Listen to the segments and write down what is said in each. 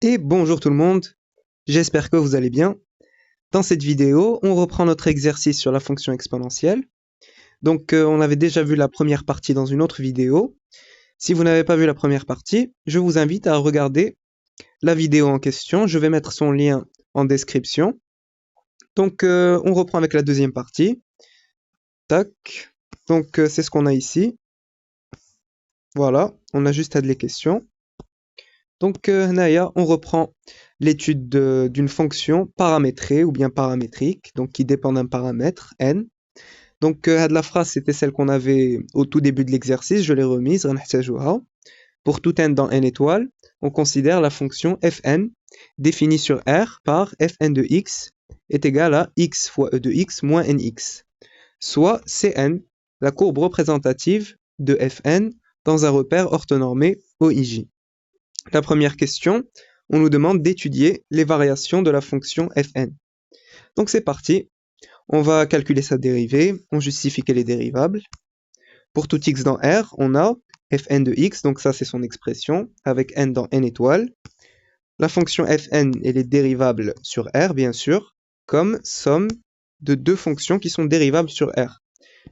Et bonjour tout le monde, j'espère que vous allez bien. Dans cette vidéo, on reprend notre exercice sur la fonction exponentielle. Donc, on avait déjà vu la première partie dans une autre vidéo. Si vous n'avez pas vu la première partie, je vous invite à regarder la vidéo en question. Je vais mettre son lien en description. Donc, on reprend avec la deuxième partie. Tac. Donc, c'est ce qu'on a ici. Voilà, on a juste à les questions. Donc, Naya, on reprend l'étude d'une fonction paramétrée ou bien paramétrique, donc qui dépend d'un paramètre, n. Donc, la phrase, c'était celle qu'on avait au tout début de l'exercice, je l'ai remise, غنحتاجوها. Pour tout n dans n étoiles, on considère la fonction fn définie sur R par fn de x est égal à x fois e de x moins nx, soit Cn, la courbe représentative de fn dans un repère orthonormé OIJ. La première question, on nous demande d'étudier les variations de la fonction fn. Donc c'est parti, on va calculer sa dérivée, on justifie qu'elle est dérivable. Pour tout x dans R, on a fn de x, donc ça c'est son expression, avec n dans n étoiles. La fonction fn, elle est dérivable sur R, bien sûr, comme somme de deux fonctions qui sont dérivables sur R.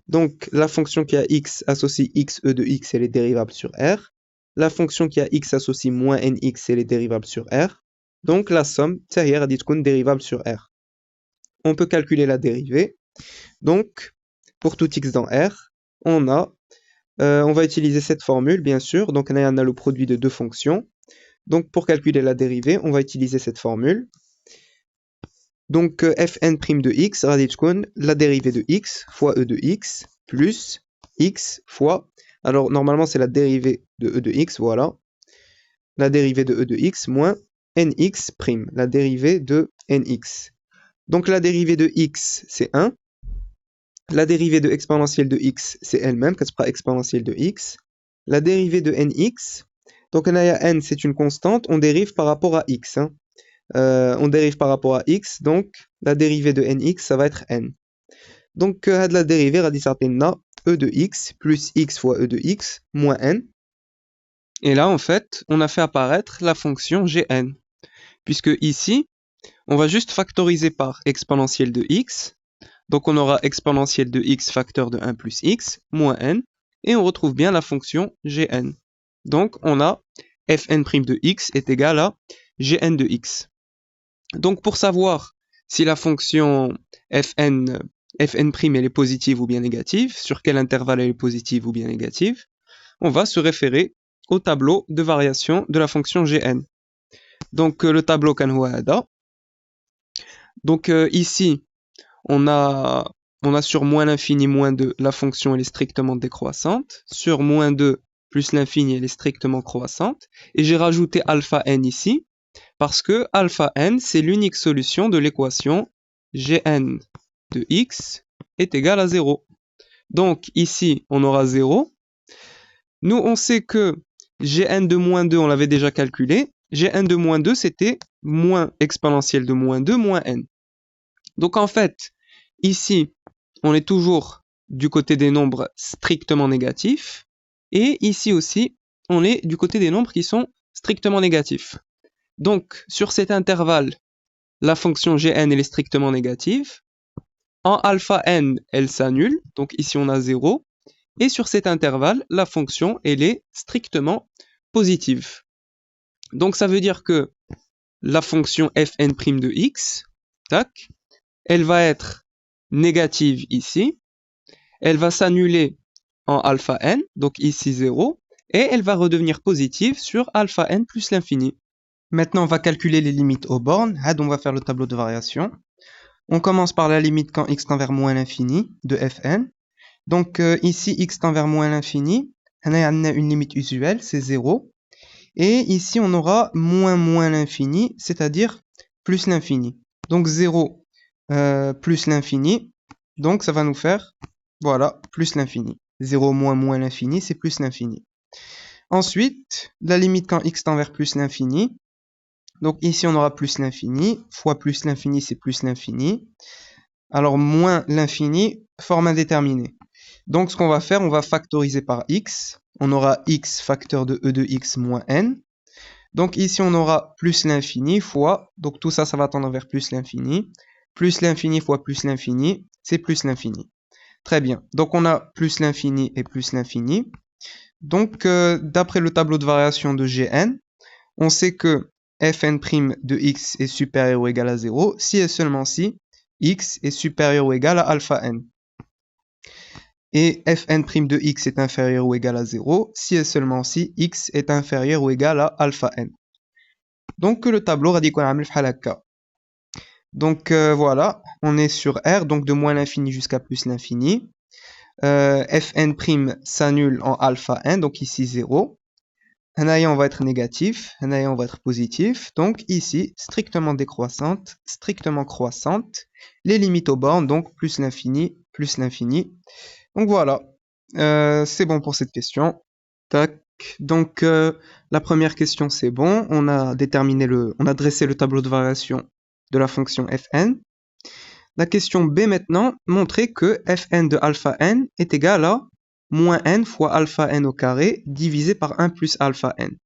Donc la fonction qui a x associe x e de x, elle est dérivable sur R. La fonction qui a x associe moins nx, elle est dérivable sur R. Donc la somme, تاهي غادي تكون dérivable sur R. On peut calculer la dérivée. Donc, pour tout x dans R, on va utiliser cette formule, bien sûr. Donc, on a le produit de deux fonctions. Donc, pour calculer la dérivée, on va utiliser cette formule. Donc, fn' de x, غادي تكون la dérivée de x fois e de x plus x fois, alors normalement c'est la dérivée de e de x, voilà, la dérivée de e de x moins nx', la dérivée de nx. Donc la dérivée de x c'est 1, la dérivée de exponentielle de x c'est elle-même, كتبقى exponentielle de x, la dérivée de nx, donc n c'est une constante, on dérive par rapport à x, hein. On dérive par rapport à x, donc la dérivée de nx ça va être n. Donc, la dérivée غادي تعطينا e de x plus x fois e de x moins n. Et là, en fait, on a fait apparaître la fonction gn. Puisque ici, on va juste factoriser par exponentielle de x. Donc, on aura exponentielle de x facteur de 1 plus x moins n. Et on retrouve bien la fonction gn. Donc, on a fn' de x est égal à gn de x. Donc, pour savoir si la fonction fn' elle est positive ou bien négative, sur quel intervalle elle est positive ou bien négative, on va se référer au tableau de variation de la fonction gn. Donc le tableau كان هو هذا. Donc ici on a sur moins l'infini moins 2 la fonction elle est strictement décroissante, sur moins 2 plus l'infini elle est strictement croissante, et j'ai rajouté alpha n ici parce que alpha n c'est l'unique solution de l'équation gn de x est égal à 0. Donc ici, on aura 0. Nous, on sait que gn de moins 2, on l'avait déjà calculé. Gn de moins 2, c'était moins exponentielle de moins 2 moins n. Donc en fait, ici, on est toujours du côté des nombres strictement négatifs. Et ici aussi, on est du côté des nombres qui sont strictement négatifs. Donc, sur cet intervalle, la fonction gn elle est strictement négative. En alpha n, elle s'annule, donc ici on a 0. Et sur cet intervalle, la fonction, elle est strictement positive. Donc ça veut dire que la fonction fn' de x, tac, elle va être négative ici, elle va s'annuler en alpha n, donc ici 0, et elle va redevenir positive sur alpha n plus l'infini. Maintenant, on va calculer les limites aux bornes. On va faire le tableau de variation. On commence par la limite quand x tend vers moins l'infini de fn. Donc ici, x tend vers moins l'infini. On a une limite usuelle, c'est 0. Et ici, on aura moins l'infini, c'est-à-dire plus l'infini. Donc 0 plus l'infini. Donc ça va nous faire, voilà, plus l'infini. 0 moins l'infini, c'est plus l'infini. Ensuite, la limite quand x tend vers plus l'infini. Donc ici, on aura plus l'infini, fois plus l'infini, c'est plus l'infini. Alors, moins l'infini, forme indéterminée. Donc, ce qu'on va faire, on va factoriser par x. On aura x facteur de e de x moins n. Donc ici, on aura plus l'infini fois, donc tout ça, ça va tendre vers plus l'infini fois plus l'infini, c'est plus l'infini. Très bien, donc on a plus l'infini et plus l'infini. Donc, d'après le tableau de variation de Gn, on sait que fn' de x est supérieur ou égal à 0 si et seulement si x est supérieur ou égal à alpha n. Et fn' de x est inférieur ou égal à 0 si et seulement si x est inférieur ou égal à alpha n. Donc le tableau radical عامل بحال هكا. Donc voilà, on est sur R, donc de moins l'infini jusqu'à plus l'infini. Fn' s'annule en alpha n, donc ici 0. On va être négatif, on va être positif. Donc ici, strictement décroissante, strictement croissante. Les limites aux bornes, donc plus l'infini, plus l'infini. Donc voilà, c'est bon pour cette question. Tac. Donc la première question c'est bon, on a dressé le tableau de variation de la fonction fn. La question B maintenant, montrer que fn de alpha n est égal à moins n fois alpha n au carré divisé par 1 plus alpha n.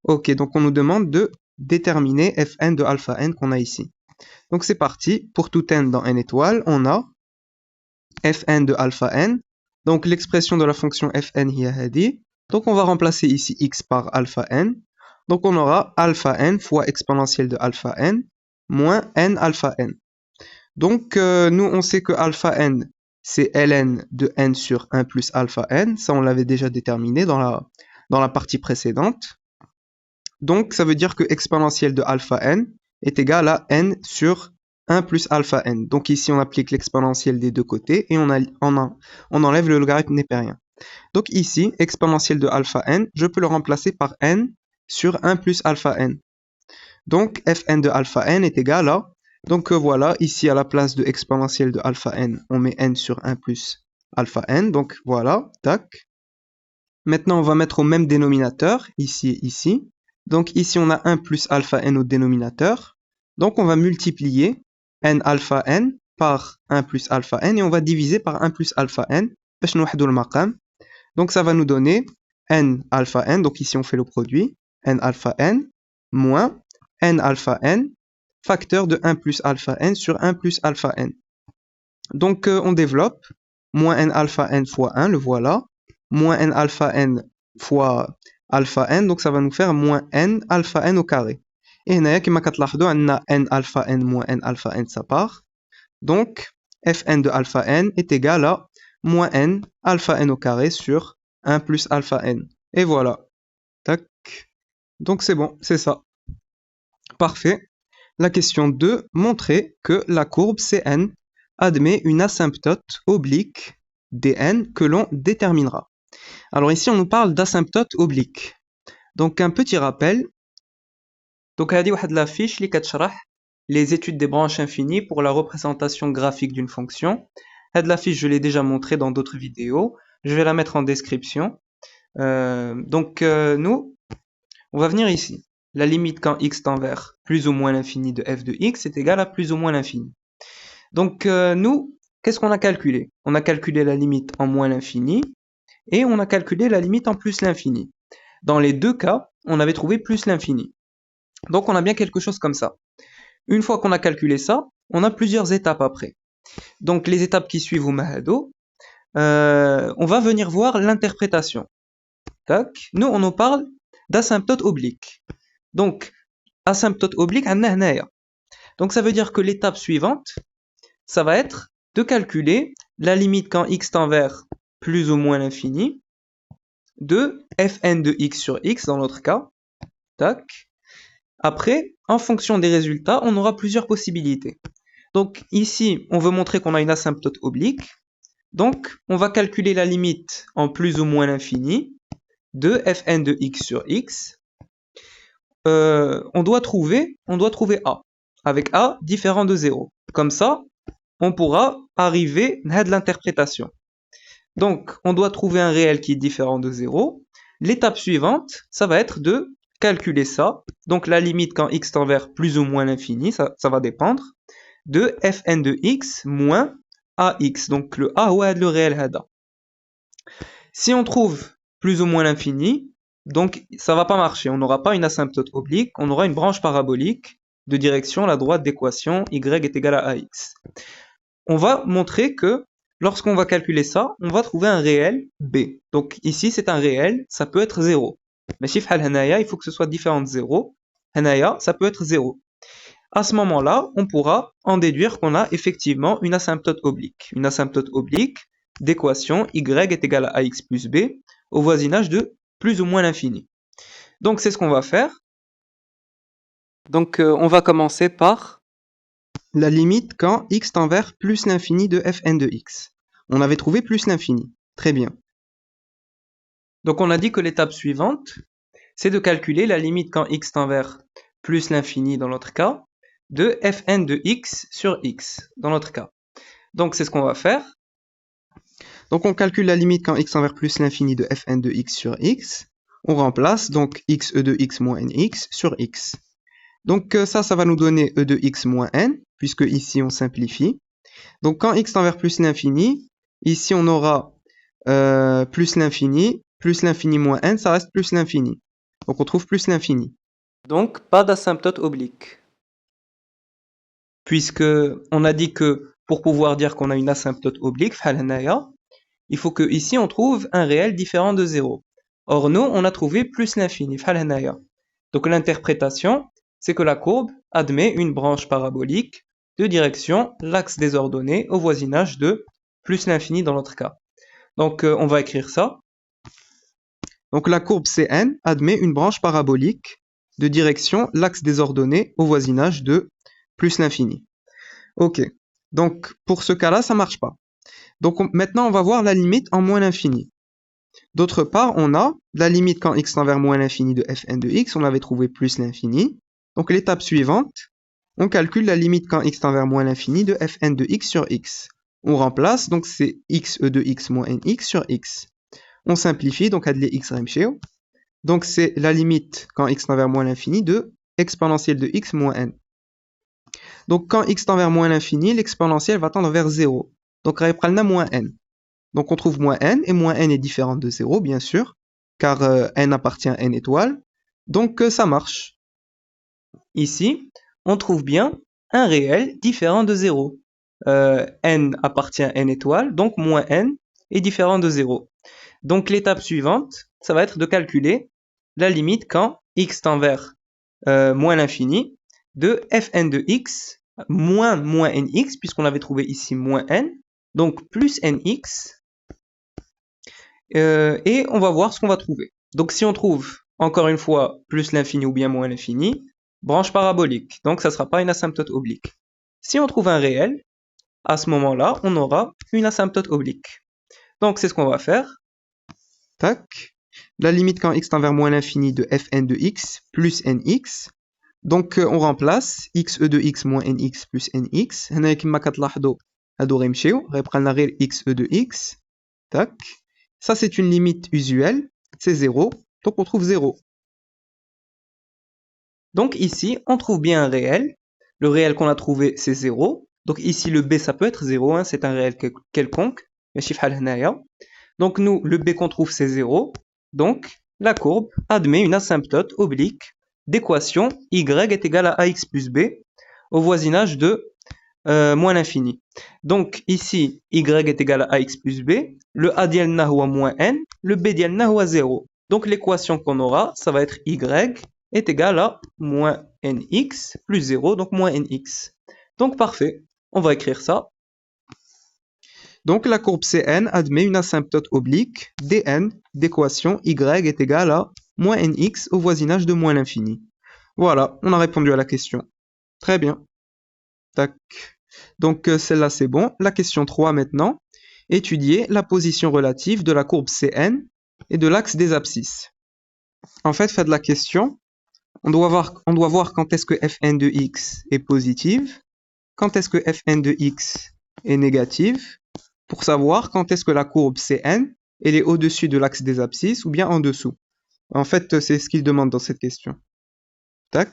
Ok, donc on nous demande de déterminer fn de alpha n qu'on a ici. Donc c'est parti, pour tout n dans n étoiles, on a fn de alpha n. Donc l'expression de la fonction fn hier a dit. Donc on va remplacer ici x par alpha n. Donc on aura alpha n fois exponentielle de alpha n moins n alpha n. Donc nous on sait que alpha n c'est ln de n sur 1 plus alpha n. Ça on l'avait déjà déterminé dans la partie précédente. Donc ça veut dire que exponentielle de alpha n est égale à n sur 1 plus alpha n. Donc ici on applique l'exponentielle des deux côtés et on enlève le logarithme népérien. Donc ici, exponentielle de alpha n, je peux le remplacer par n sur 1 plus alpha n. Donc fn de alpha n est égal à, donc voilà, ici à la place de exponentielle de alpha n, on met n sur 1 plus alpha n, donc voilà, tac. Maintenant on va mettre au même dénominateur, ici et ici. Donc ici on a 1 plus alpha n au dénominateur. Donc on va multiplier n alpha n par 1 plus alpha n et on va diviser par 1 plus alpha n. Donc ça va nous donner n alpha n, donc ici on fait le produit, n alpha n moins n alpha n facteur de 1 plus alpha n sur 1 plus alpha n. Donc on développe moins n alpha n fois 1, le voilà, moins n alpha n fois alpha n, donc ça va nous faire moins n alpha n au carré. Et هنايا كما كتلاحظوا عندنا n alpha n moins n alpha n ça part. Donc fn de alpha n est égal à moins n alpha n au carré sur 1 plus alpha n. Et voilà. Tac. Donc c'est bon, c'est ça. Parfait. La question 2, montrer que la courbe Cn admet une asymptote oblique dn que l'on déterminera. Alors ici on nous parle d'asymptote oblique. Donc un petit rappel. Donc هذه واحد la fiche اللي كتشرح les études des branches infinies pour la représentation graphique d'une fonction. La fiche, je l'ai déjà montré dans d'autres vidéos. Je vais la mettre en description. Nous, on va venir ici. La limite quand x tend vers plus ou moins l'infini de f de x est égale à plus ou moins l'infini. Donc nous, qu'est-ce qu'on a calculé? On a calculé la limite en moins l'infini et on a calculé la limite en plus l'infini. Dans les deux cas, on avait trouvé plus l'infini. Donc on a bien quelque chose comme ça. Une fois qu'on a calculé ça, on a plusieurs étapes après. Donc les étapes qui suivent au Mahado, on va venir voir l'interprétation. Nous, on nous parle d'asymptote oblique. Donc, asymptote oblique, donc ça veut dire que l'étape suivante, ça va être de calculer la limite quand x tend vers plus ou moins l'infini de fn de x sur x dans notre cas. Tac. Après, en fonction des résultats, on aura plusieurs possibilités. Donc ici, on veut montrer qu'on a une asymptote oblique. Donc, on va calculer la limite en plus ou moins l'infini de fn de x sur x. On doit trouver a, avec a différent de 0. Comme ça, on pourra arriver à l'interprétation. Donc, on doit trouver un réel qui est différent de 0. L'étape suivante, ça va être de calculer ça. Donc, la limite quand x tend vers plus ou moins l'infini, ça va dépendre, de fn de x moins ax. Donc, le a ou le réel hada. Si on trouve plus ou moins l'infini, Donc, ça va pas marcher. On n'aura pas une asymptote oblique, on aura une branche parabolique de direction la droite d'équation y est égal à ax. On va montrer que lorsqu'on va calculer ça, on va trouver un réel b. Donc ici, c'est un réel, ça peut être 0. Mais chiffre al-hanaya, il faut que ce soit différent de 0. Hanaya, ça peut être 0. À ce moment-là, on pourra en déduire qu'on a effectivement une asymptote oblique. Une asymptote oblique d'équation y est égal à ax plus b au voisinage de plus ou moins l'infini. Donc c'est ce qu'on va faire. Donc on va commencer par la limite quand x tend vers plus l'infini de fn de x. On avait trouvé plus l'infini. Très bien. Donc on a dit que l'étape suivante, c'est de calculer la limite quand x tend vers plus l'infini dans notre cas, de fn de x sur x dans notre cas. Donc c'est ce qu'on va faire. Donc on calcule la limite quand x tend vers plus l'infini de fn de x sur x. On remplace donc x e de x moins nx sur x. Donc ça va nous donner e de x moins n, puisque ici on simplifie. Donc quand x tend vers plus l'infini, ici on aura plus l'infini moins n, ça reste plus l'infini. Donc on trouve plus l'infini. Donc pas d'asymptote oblique. Puisque on a dit que pour pouvoir dire qu'on a une asymptote oblique, il faut que ici on trouve un réel différent de 0. Or nous, on a trouvé plus l'infini. Donc l'interprétation, c'est que la courbe admet une branche parabolique de direction l'axe des ordonnées au voisinage de plus l'infini dans notre cas. Donc on va écrire ça. Donc la courbe CN admet une branche parabolique de direction l'axe des ordonnées au voisinage de plus l'infini. Ok, donc pour ce cas-là, ça marche pas. Donc maintenant, on va voir la limite en moins l'infini. D'autre part, on a la limite quand x tend vers moins l'infini de fn de x, on avait trouvé plus l'infini. Donc l'étape suivante, on calcule la limite quand x tend vers moins l'infini de fn de x sur x. On remplace, donc c'est x e de x moins nx sur x. On simplifie, donc adler x remsheo. Donc c'est la limite quand x tend vers moins l'infini de exponentielle de x moins n. Donc quand x tend vers moins l'infini, l'exponentielle va tendre vers 0. Donc on a moins n. Donc on trouve moins n, et moins n est différent de 0, bien sûr, car n appartient à n étoile. Donc ça marche. Ici, on trouve bien un réel différent de 0. N appartient à n étoile, donc moins n est différent de 0. Donc l'étape suivante, ça va être de calculer la limite quand x tend vers moins l'infini de fn de x moins nx, puisqu'on avait trouvé ici moins n, donc plus nx, et on va voir ce qu'on va trouver. Donc si on trouve, encore une fois, plus l'infini ou bien moins l'infini, branche parabolique, donc ça ne sera pas une asymptote oblique. Si on trouve un réel, à ce moment-là, on aura une asymptote oblique. Donc c'est ce qu'on va faire. Tac. La limite quand x tend vers moins l'infini de fn de x plus nx. Donc on remplace x e de x moins nx plus nx. هنا كما كتلاحظوا هادو غيمشيو غيبقى لنا غير x e de x. Tac. Ça c'est une limite usuelle, c'est 0. Donc on trouve 0. Donc ici, on trouve bien un réel. Le réel qu'on a trouvé, c'est 0. Donc ici, le b, ça peut être 0, hein, c'est un réel quelconque. Donc nous, le b qu'on trouve, c'est 0. Donc la courbe admet une asymptote oblique d'équation y est égal à ax plus b au voisinage de moins l'infini. Donc ici, y est égal à ax plus b, le a dialna ou moins n, le b dialna ou 0. Donc l'équation qu'on aura, ça va être y est égal à moins nx plus 0, donc moins nx. Donc parfait, on va écrire ça. Donc la courbe Cn admet une asymptote oblique dn d'équation y est égal à moins nx au voisinage de moins l'infini. Voilà, on a répondu à la question. Très bien. Tac. Donc celle-là c'est bon. La question 3 maintenant. Étudier la position relative de la courbe Cn et de l'axe des abscisses. En fait, faites la question. On doit voir quand est-ce que fn de x est positive, quand est-ce que fn de x est négative, pour savoir quand est-ce que la courbe Cn elle est au-dessus de l'axe des abscisses ou bien en dessous. En fait, c'est ce qu'il demande dans cette question. Tac.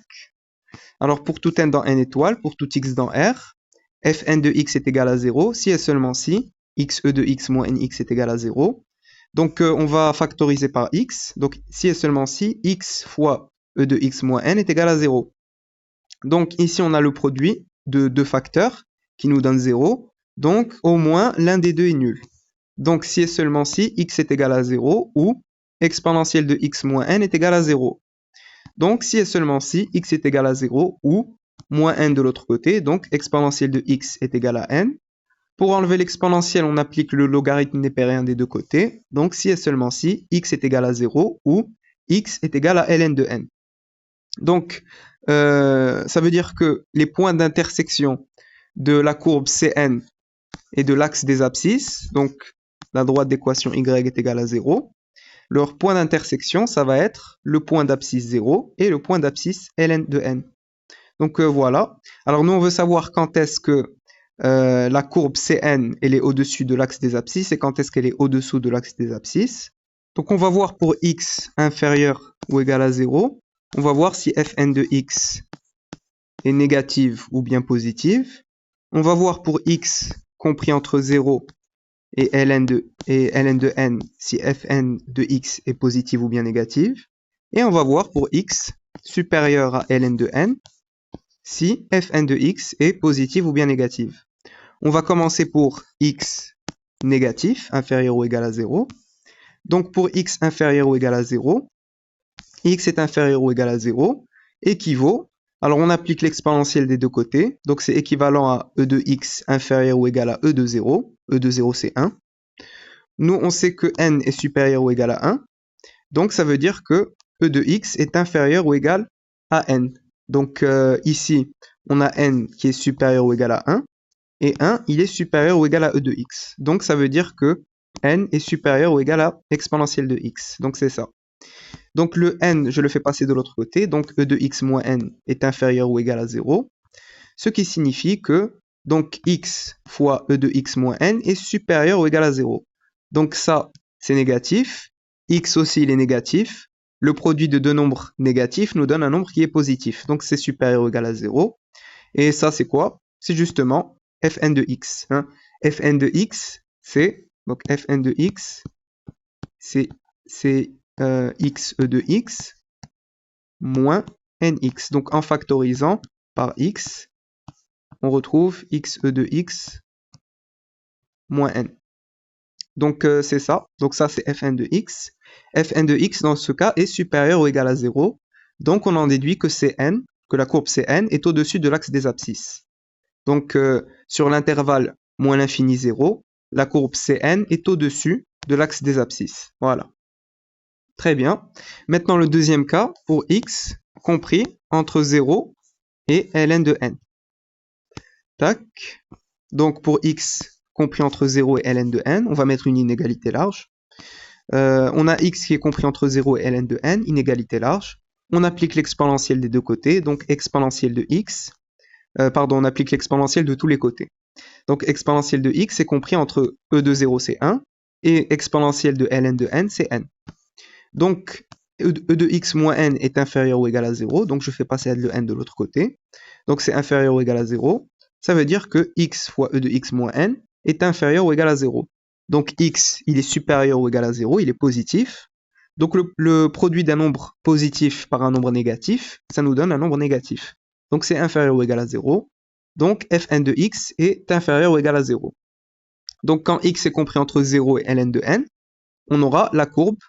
Alors pour tout n dans n étoile, pour tout x dans R, fn de x est égal à 0, si et seulement si x e de x moins nx est égal à 0. Donc, on va factoriser par x. Donc, si et seulement si x fois e de x moins n est égal à 0. Donc, ici, on a le produit de deux facteurs qui nous donne 0. Donc, au moins, l'un des deux est nul. Donc, si et seulement si x est égal à 0 ou exponentielle de x moins n est égal à 0. Donc, si et seulement si x est égal à 0 ou moins n de l'autre côté, donc exponentielle de x est égal à n. Pour enlever l'exponentielle, on applique le logarithme népérien des deux côtés. Donc, si et seulement si x est égal à 0 ou x est égal à ln de n. Donc, ça veut dire que les points d'intersection de la courbe Cn et de l'axe des abscisses, donc la droite d'équation y est égale à 0, leur point d'intersection, ça va être le point d'abscisse 0 et le point d'abscisse ln de n. Donc voilà. Alors nous, on veut savoir quand est-ce que la courbe Cn elle est au-dessus de l'axe des abscisses et quand est-ce qu'elle est au-dessous de l'axe des abscisses. Donc on va voir pour x inférieur ou égal à 0, on va voir si fn de x est négative ou bien positive. On va voir pour x compris entre 0 et ln de n si fn de x est positive ou bien négative. Et on va voir pour x supérieur à ln de n si fn de x est positive ou bien négative. On va commencer pour x négatif, inférieur ou égal à 0. Donc pour x inférieur ou égal à 0, x est inférieur ou égal à 0, équivaut, alors on applique l'exponentielle des deux côtés, donc c'est équivalent à e de x inférieur ou égal à e de 0, e de 0 c'est 1. Nous on sait que n est supérieur ou égal à 1, donc ça veut dire que e de x est inférieur ou égal à n. Donc ici on a n qui est supérieur ou égal à 1, et 1 il est supérieur ou égal à e de x. Donc ça veut dire que n est supérieur ou égal à exponentielle de x, donc c'est ça. Donc le n, je le fais passer de l'autre côté, donc e de x moins n est inférieur ou égal à 0, ce qui signifie que donc x fois e de x moins n est supérieur ou égal à 0. Donc ça, c'est négatif, x aussi il est négatif, le produit de deux nombres négatifs nous donne un nombre qui est positif, donc c'est supérieur ou égal à 0. Et ça c'est quoi? C'est justement fn de x. Hein. Fn de x, c'est donc fn de x, c'est x e de x moins nx. Donc en factorisant par x, on retrouve x e de x moins n. Donc c'est ça. Donc ça c'est fn de x. Fn de x dans ce cas est supérieur ou égal à 0. Donc on en déduit que Cn, que la courbe Cn est au-dessus de l'axe des abscisses. Donc sur l'intervalle moins l'infini 0, la courbe Cn est au-dessus de l'axe des abscisses. Voilà. Très bien. Maintenant, le deuxième cas, pour x compris entre 0 et ln de n. Tac. Donc, pour x compris entre 0 et ln de n, on va mettre une inégalité large. On a x qui est compris entre 0 et ln de n, inégalité large. On applique l'exponentielle des deux côtés, donc exponentielle de x. On applique l'exponentielle de tous les côtés. Donc, exponentielle de x est compris entre e de 0, c'est 1, et exponentielle de ln de n, c'est n. Donc, e de x moins n est inférieur ou égal à 0, donc je fais passer le n de l'autre côté. Donc c'est inférieur ou égal à 0, ça veut dire que x fois e de x moins n est inférieur ou égal à 0. Donc x, il est supérieur ou égal à 0, il est positif. Donc le produit d'un nombre positif par un nombre négatif, ça nous donne un nombre négatif. Donc c'est inférieur ou égal à 0. Donc fn de x est inférieur ou égal à 0. Donc quand x est compris entre 0 et ln de n, on aura la courbe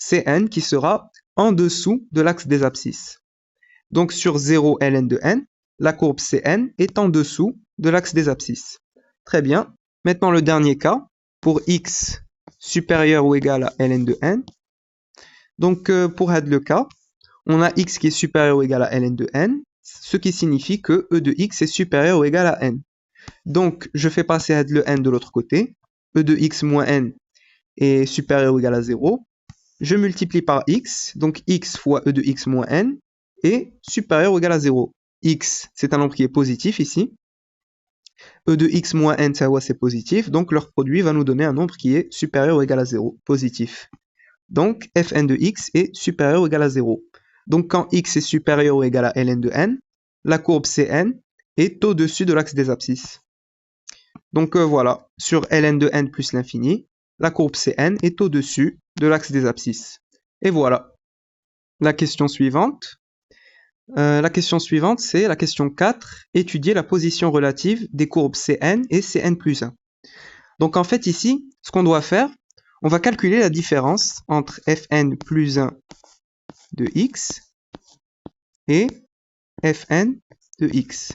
Cn qui sera en dessous de l'axe des abscisses. Donc sur 0 ln de n, la courbe Cn est en dessous de l'axe des abscisses. Très bien. Maintenant le dernier cas, pour x supérieur ou égal à ln de n. Donc pour être le cas, on a x qui est supérieur ou égal à ln de n, ce qui signifie que e de x est supérieur ou égal à n. Donc je fais passer le n de l'autre côté, e de x moins n est supérieur ou égal à 0. Je multiplie par x, donc x fois e de x moins n est supérieur ou égal à 0. X, c'est un nombre qui est positif ici. E de x moins n, c'est positif, donc leur produit va nous donner un nombre qui est supérieur ou égal à 0, positif. Donc fn de x est supérieur ou égal à 0. Donc quand x est supérieur ou égal à ln de n, la courbe Cn est au-dessus de l'axe des abscisses. Donc voilà, sur ln de n plus l'infini, la courbe CN est au-dessus de l'axe des abscisses. Et voilà. La question suivante. C'est la question 4. Étudier la position relative des courbes CN et CN plus 1. Donc en fait ici, ce qu'on doit faire, on va calculer la différence entre Fn plus 1 de x et Fn de x.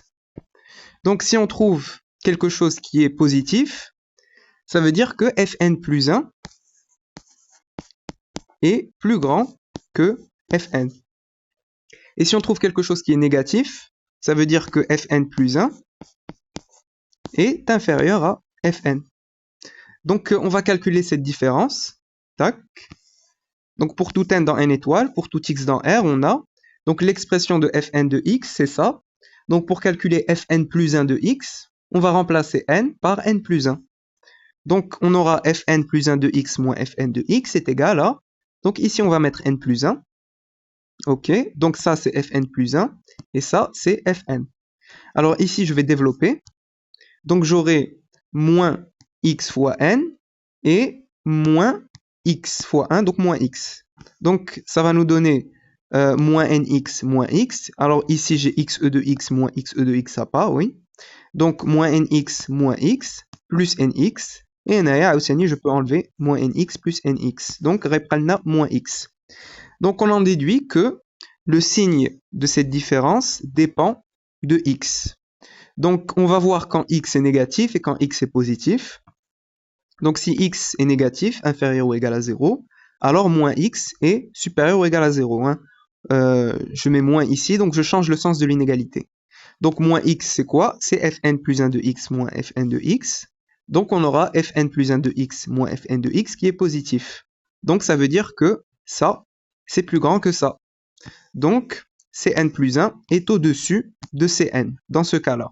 Donc si on trouve quelque chose qui est positif, ça veut dire que Fn plus 1 est plus grand que Fn. Et si on trouve quelque chose qui est négatif, ça veut dire que Fn plus 1 est inférieur à Fn. Donc on va calculer cette différence. Tac. Donc pour tout n dans n étoiles, pour tout x dans R, on a donc l'expression de Fn de x, c'est ça. Donc pour calculer Fn plus 1 de x, on va remplacer n par n plus 1. Donc on aura Fn plus 1 de x moins Fn de x est égal à... Donc ici on va mettre n plus 1. Ok, donc ça c'est Fn plus 1 et ça c'est Fn. Alors ici je vais développer. Donc j'aurai moins x fois n et moins x fois 1, donc moins x. Donc ça va nous donner moins nx moins x. Alors ici j'ai xe de x moins xe de x, ça part, oui. Donc moins nx moins x plus nx. Et je peux enlever moins nx plus nx. Donc reprendre moins x. Donc on en déduit que le signe de cette différence dépend de x. Donc on va voir quand x est négatif et quand x est positif. Donc si x est négatif, inférieur ou égal à 0, alors moins x est supérieur ou égal à 0. Hein. Je mets moins ici, donc je change le sens de l'inégalité. Donc moins x c'est quoi? C'est Fn plus 1 de x moins Fn de x. Donc on aura Fn plus 1 de x moins Fn de x qui est positif. Donc ça veut dire que ça, c'est plus grand que ça. Donc Cn plus 1 est au-dessus de Cn, dans ce cas-là.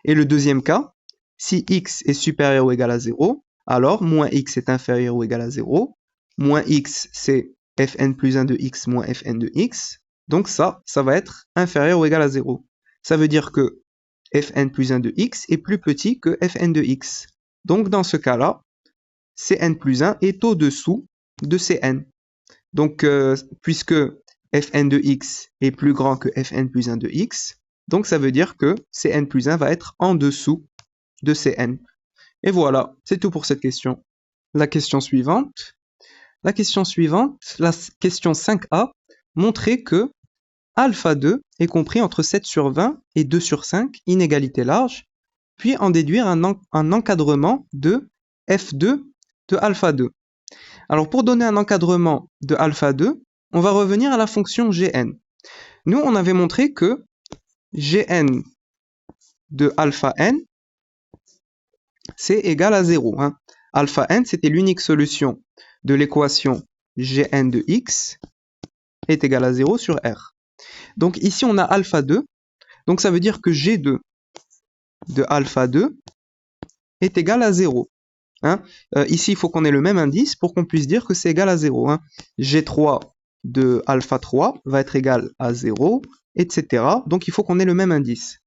Et le deuxième cas, si x est supérieur ou égal à 0, alors moins x est inférieur ou égal à 0. Moins x, c'est Fn plus 1 de x moins Fn de x. Donc ça va être inférieur ou égal à 0. Ça veut dire que Fn plus 1 de x est plus petit que Fn de x. Donc dans ce cas-là, Cn plus 1 est au-dessous de Cn. Donc puisque Fn de x est plus grand que Fn plus 1 de x, donc ça veut dire que Cn plus 1 va être en dessous de Cn. Et voilà, c'est tout pour cette question. La question suivante. La question 5a, montrer que alpha 2 est compris entre 7 sur 20 et 2 sur 5, inégalité large, puis en déduire un encadrement de f2 de alpha 2. Alors pour donner un encadrement de alpha 2, on va revenir à la fonction gn. Nous, on avait montré que gn de alpha n, c'est égal à 0. Hein. Alpha n, c'était l'unique solution de l'équation gn de x est égal à 0 sur r. Donc ici, on a alpha 2. Donc ça veut dire que g2 de alpha 2 est égal à 0. Hein. Ici, il faut qu'on ait le même indice pour qu'on puisse dire que c'est égal à 0. Hein. G3 de alpha 3 va être égal à 0, etc. Donc il faut qu'on ait le même indice.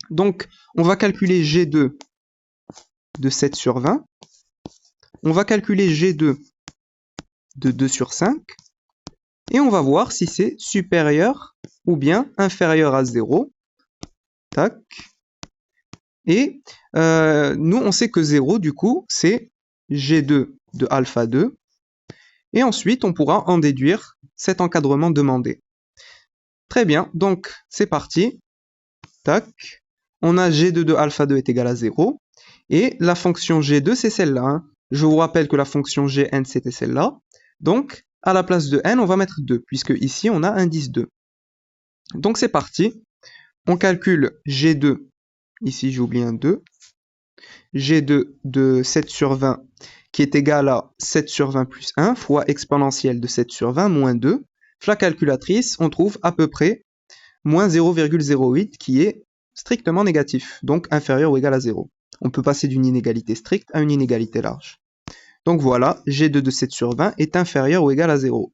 Donc on va calculer G2 de 7 sur 20. On va calculer G2 de 2 sur 5. Et on va voir si c'est supérieur ou bien inférieur à 0. Tac. Et nous, on sait que 0, du coup, c'est G2 de alpha 2. Et ensuite, on pourra en déduire cet encadrement demandé. Très bien, donc c'est parti. Tac. On a G2 de alpha 2 est égal à 0. Et la fonction G2, c'est celle-là. Hein. Je vous rappelle que la fonction Gn, c'était celle-là. Donc, à la place de n, on va mettre 2, puisque ici, on a indice 2. Donc, c'est parti. On calcule G2. Ici, j'ai oublié un 2. G2 de 7 sur 20, qui est égal à 7 sur 20 plus 1, fois exponentielle de 7 sur 20, moins 2. La calculatrice, on trouve à peu près moins 0,08, qui est strictement négatif, donc inférieur ou égal à 0. On peut passer d'une inégalité stricte à une inégalité large. Donc voilà, G2 de 7 sur 20 est inférieur ou égal à 0.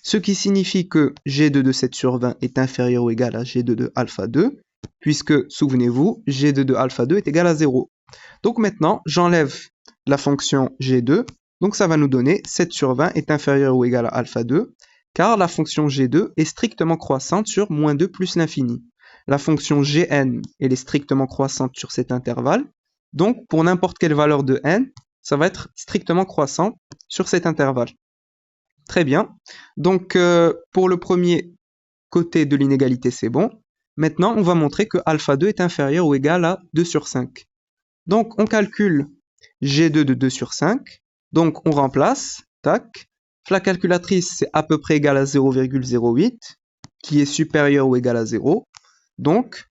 Ce qui signifie que G2 de 7 sur 20 est inférieur ou égal à G2 de alpha 2, puisque, souvenez-vous, G2 de alpha 2 est égal à 0. Donc maintenant, j'enlève la fonction G2, Donc ça va nous donner 7 sur 20 est inférieur ou égal à alpha 2, car la fonction g2 est strictement croissante sur moins 2 plus l'infini. La fonction gn, elle est strictement croissante sur cet intervalle. Donc pour n'importe quelle valeur de n, ça va être strictement croissant sur cet intervalle. Très bien. Donc pour le premier côté de l'inégalité, c'est bon. Maintenant, on va montrer que alpha 2 est inférieur ou égal à 2 sur 5. Donc on calcule g2 de 2 sur 5. Donc on remplace, tac. La calculatrice, c'est à peu près égal à 0,08, qui est supérieur ou égal à 0. Donc,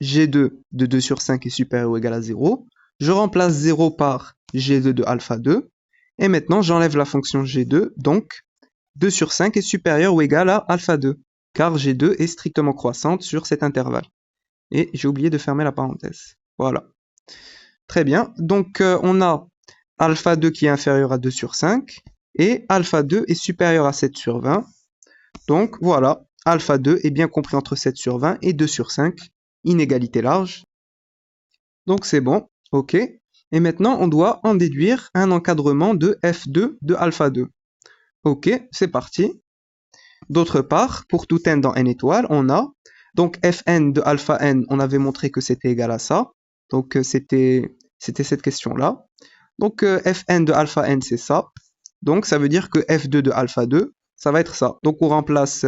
G2 de 2 sur 5 est supérieur ou égal à 0. Je remplace 0 par G2 de alpha 2. Et maintenant, j'enlève la fonction G2. Donc, 2 sur 5 est supérieur ou égal à alpha 2, car G2 est strictement croissante sur cet intervalle. Et j'ai oublié de fermer la parenthèse. Voilà. Très bien. Donc, on a alpha 2 qui est inférieur à 2 sur 5. Et alpha 2 est supérieur à 7 sur 20. Donc, voilà. Alpha 2 est bien compris entre 7 sur 20 et 2 sur 5, inégalité large. Donc c'est bon, ok. Et maintenant, on doit en déduire un encadrement de f2 de alpha 2. Ok, c'est parti. D'autre part, pour tout n dans n étoiles, on a donc fn de alpha n, on avait montré que c'était égal à ça. Donc c'était cette question-là. Donc fn de alpha n, c'est ça. Donc ça veut dire que f2 de alpha 2, ça va être ça. Donc on remplace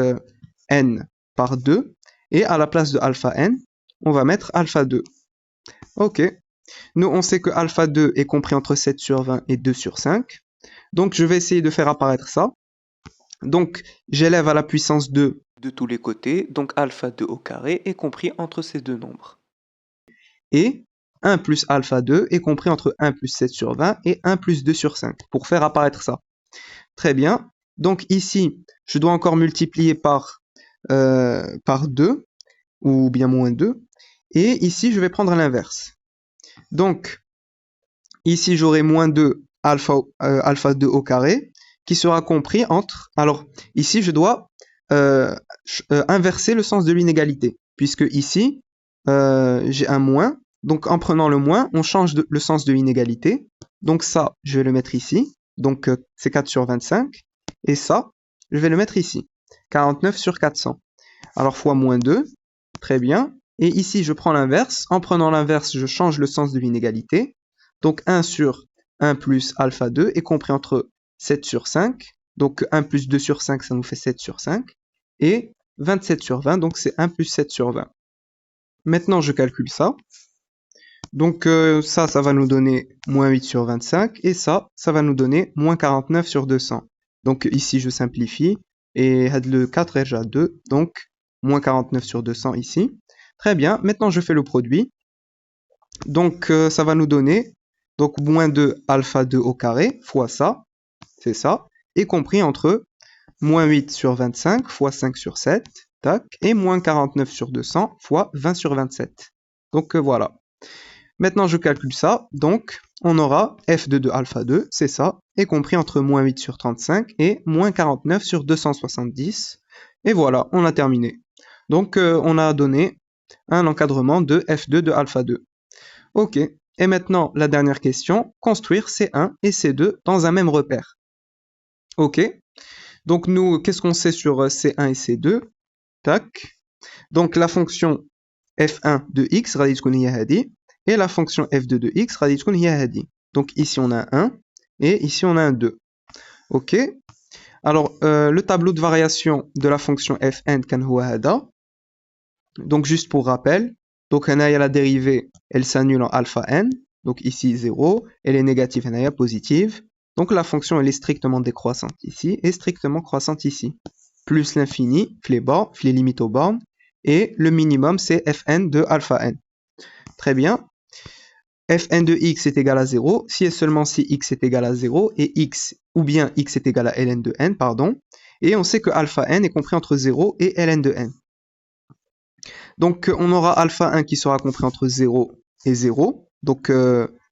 n par 2, et à la place de alpha n, on va mettre alpha 2. Ok. Nous, on sait que alpha 2 est compris entre 7 sur 20 et 2 sur 5. Donc je vais essayer de faire apparaître ça. Donc j'élève à la puissance 2 de tous les côtés, donc alpha 2 au carré est compris entre ces deux nombres. Et 1 plus alpha 2 est compris entre 1 plus 7 sur 20 et 1 plus 2 sur 5, pour faire apparaître ça. Très bien. Donc ici, je dois encore multiplier par 2, ou bien moins 2. Et ici, je vais prendre l'inverse. Donc, ici, j'aurai moins 2 alpha 2 au carré, qui sera compris entre... Alors, ici, je dois inverser le sens de l'inégalité, puisque ici, j'ai un moins. Donc, en prenant le moins, on change le sens de l'inégalité. Donc ça, je vais le mettre ici. Donc, c'est 4 sur 25. Et ça, je vais le mettre ici. 49 sur 400. Alors, fois moins 2. Très bien. Et ici, je prends l'inverse. En prenant l'inverse, je change le sens de l'inégalité. Donc, 1 sur 1 plus alpha 2 est compris entre 7 sur 5. Donc, 1 plus 2 sur 5, ça nous fait 7 sur 5. Et 27 sur 20, donc c'est 1 plus 7 sur 20. Maintenant, je calcule ça. Donc, ça va nous donner moins 8 sur 25. Et ça va nous donner moins 49 sur 200. Donc, ici, je simplifie. Et le 4 est déjà 2. Donc, moins 49 sur 200 ici. Très bien. Maintenant, je fais le produit. Donc, ça va nous donner donc moins 2 alpha 2 au carré fois ça. C'est ça. Et compris entre moins 8 sur 25 fois 5 sur 7. Tac. Et moins 49 sur 200 fois 20 sur 27. Donc, voilà. Maintenant, je calcule ça. Donc, on aura f2 de alpha 2, c'est ça, est compris entre moins 8 sur 35 et moins 49 sur 270. Et voilà, on a terminé. Donc, on a donné un encadrement de f2 de alpha 2. Ok. Et maintenant, la dernière question, construire C1 et C2 dans un même repère. Ok. Donc, nous, qu'est-ce qu'on sait sur C1 et C2? Tac. Donc, la fonction f1 de x, radis كونية هذه, et la fonction f2 de x, radis كونية هذه. Donc, ici, on a un 1, et ici, on a un 2. Ok. Alors, le tableau de variation de la fonction fn كان هو هذا. Donc, juste pour rappel, donc, la dérivée, elle s'annule en alpha n. Donc, ici, 0. Elle est négative, positive. Donc, la fonction, elle est strictement décroissante ici et strictement croissante ici. Plus l'infini, les limites aux bornes. Et le minimum, c'est fn de alpha n. Très bien. Fn de x est égal à 0 si et seulement si x est égal à 0 et x, ou bien x est égal à ln de n, pardon. Et on sait que alpha n est compris entre 0 et ln de n. Donc, on aura alpha 1 qui sera compris entre 0 et 0. Donc,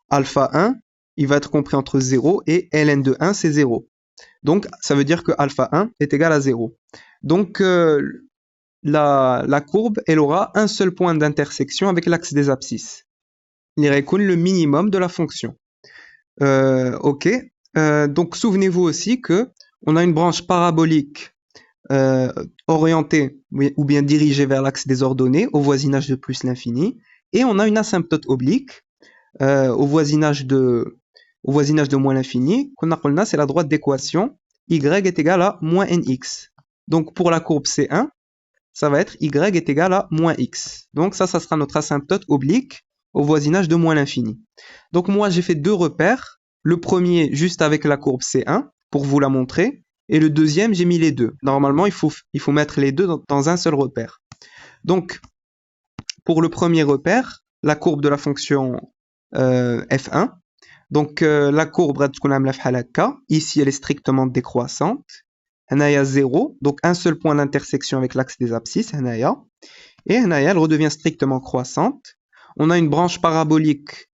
alpha 1, il va être compris entre 0 et ln de 1, c'est 0. Donc, ça veut dire que alpha 1 est égal à 0. Donc, la courbe, elle aura un seul point d'intersection avec l'axe des abscisses. Il y le minimum de la fonction. Ok. Donc souvenez-vous aussi que on a une branche parabolique orientée ou bien dirigée vers l'axe des ordonnées au voisinage de plus l'infini, et on a une asymptote oblique au voisinage de moins l'infini. Qu'on a قلنا, c'est la droite d'équation y est égal à moins nx. Donc pour la courbe C1, ça va être y est égal à moins x. Donc ça sera notre asymptote oblique au voisinage de moins l'infini. Donc moi, j'ai fait deux repères. Le premier, juste avec la courbe C1, pour vous la montrer. Et le deuxième, j'ai mis les deux. Normalement, il faut mettre les deux dans un seul repère. Donc, pour le premier repère, la courbe de la fonction f1. Donc, la courbe, ici, elle est strictement décroissante. Hanaya 0, donc un seul point d'intersection avec l'axe des abscisses, Hanaya. Et Hanaya, elle redevient strictement croissante. On a une branche parabolique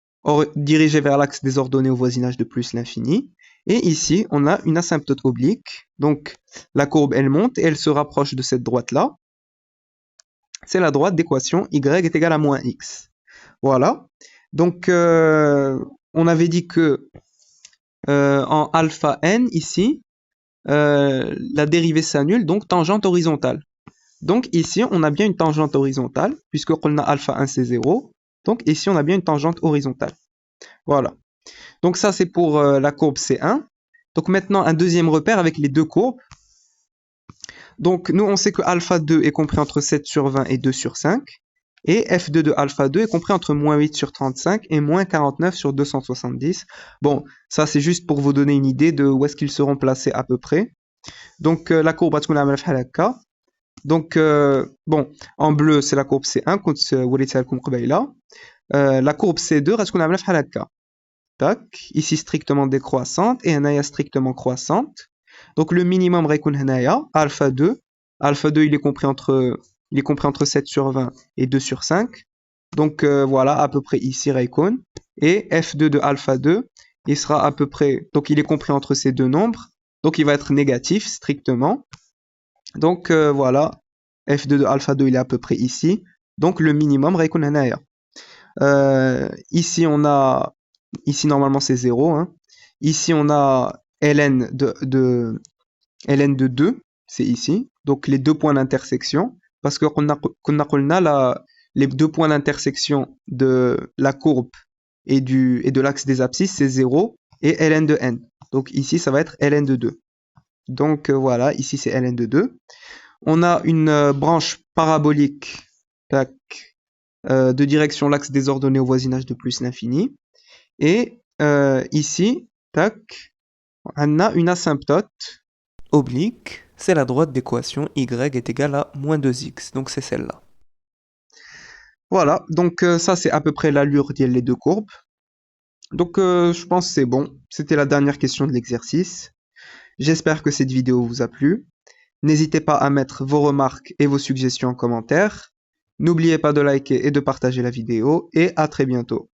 dirigée vers l'axe des ordonnées au voisinage de plus l'infini. Et ici, on a une asymptote oblique. Donc, la courbe, elle monte et elle se rapproche de cette droite-là. C'est la droite d'équation y est égal à moins x. Voilà. Donc, on avait dit que en alpha n, ici, la dérivée s'annule, donc tangente horizontale. Donc ici, on a bien une tangente horizontale, puisque on a alpha 1 c'est 0. Donc ici, on a bien une tangente horizontale. Voilà. Donc ça, c'est pour la courbe C1. Donc maintenant, un deuxième repère avec les deux courbes. Donc nous, on sait que alpha 2 est compris entre 7 sur 20 et 2 sur 5. Et f2 de alpha 2 est compris entre moins 8 sur 35 et moins 49 sur 270. Bon, ça c'est juste pour vous donner une idée de où est-ce qu'ils seront placés à peu près. Donc la courbe غتكون عامله بحال هكا. Donc bon, en bleu c'est la courbe C1 كنت وريتها لكم قبيله. La courbe C2 غتكون عامله بحال هكا. Tac, ici strictement décroissante et هنايا strictement croissante. Donc le minimum غيكون هنايا alpha 2. Alpha 2 il est compris entre 7 sur 20 et 2 sur 5. Donc voilà, à peu près ici Raikon. Et f2 de alpha 2, il sera à peu près, donc il est compris entre ces deux nombres. Donc il va être négatif strictement. Donc voilà, f2 de alpha 2, il est à peu près ici. Donc le minimum Raikon Hanaya. Ici normalement c'est 0. Hein. Ici on a ln ln de 2, c'est ici. Donc les deux points d'intersection. Parce que les deux points d'intersection de la courbe et de l'axe des abscisses, c'est 0 et ln de n. Donc ici, ça va être ln de 2. Donc voilà, ici c'est ln de 2. On a une branche parabolique de direction l'axe des ordonnées au voisinage de plus l'infini. Et ici, on a une asymptote oblique. C'est la droite d'équation y est égale à moins 2x. Donc c'est celle-là. Voilà, donc ça c'est à peu près l'allure des deux courbes. Donc je pense que c'est bon. C'était la dernière question de l'exercice. J'espère que cette vidéo vous a plu. N'hésitez pas à mettre vos remarques et vos suggestions en commentaire. N'oubliez pas de liker et de partager la vidéo. Et à très bientôt.